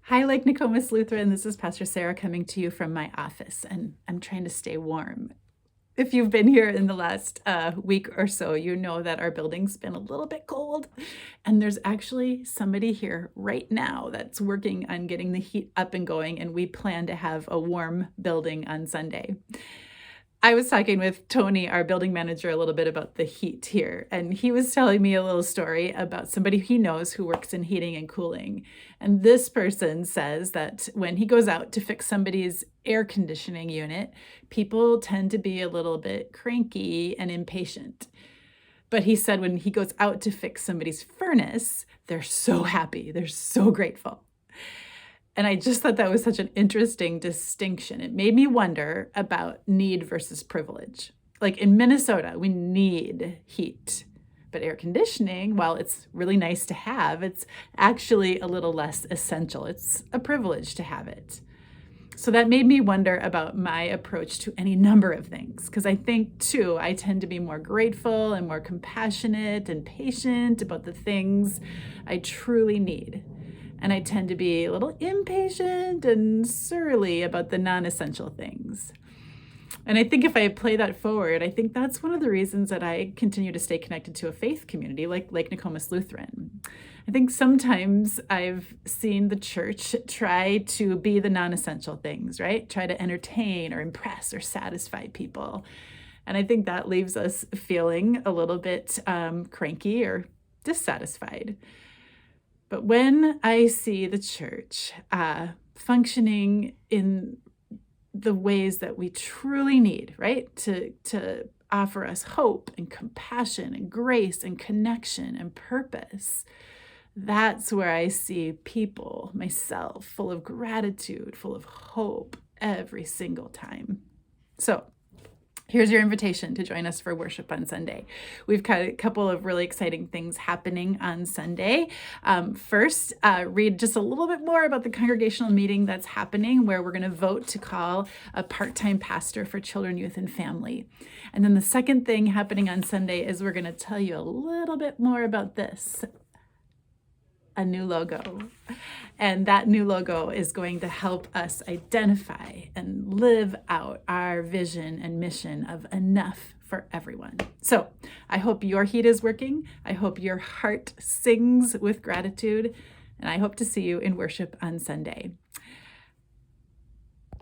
Hi, Lake Nokomis Lutheran. This is Pastor Sara coming to you from my office, and I'm trying to stay warm. If you've been here in the last week or so, you know that our building's been a little bit cold, and there's actually somebody here right now that's working on getting the heat up and going, and we plan to have a warm building on Sunday. I was talking with Tony, our building manager, a little bit about the heat here, and he was telling me a little story about somebody he knows who works in heating and cooling. And this person says that when he goes out to fix somebody's air conditioning unit, people tend to be a little bit cranky and impatient. But he said when he goes out to fix somebody's furnace, they're so happy, they're so grateful. And I just thought that was such an interesting distinction. It made me wonder about need versus privilege. Like in Minnesota, we need heat, but air conditioning, while it's really nice to have, it's actually a little less essential. It's a privilege to have it. So that made me wonder about my approach to any number of things, because I think, too, I tend to be more grateful and more compassionate and patient about the things I truly need. And I tend to be a little impatient and surly about the non-essential things. And I think if I play that forward, I think that's one of the reasons that I continue to stay connected to a faith community like Lake Nokomis Lutheran. I think sometimes I've seen the church try to be the non-essential things, right? Try to entertain or impress or satisfy people. And I think that leaves us feeling a little bit cranky or dissatisfied. But when I see the church functioning in the ways that we truly need, right, to offer us hope and compassion and grace and connection and purpose, that's where I see people, myself, full of gratitude, full of hope every single time. So here's your invitation to join us for worship on Sunday. We've got a couple of really exciting things happening on Sunday. First, read just a little bit more about the congregational meeting that's happening, where we're going to vote to call a part-time pastor for children, youth, and family. And then the second thing happening on Sunday is we're going to tell you a little bit more about this. A new logo. And that new logo is going to help us identify and live out our vision and mission of enough for everyone. So I hope your heat is working. I hope your heart sings with gratitude. And I hope to see you in worship on Sunday.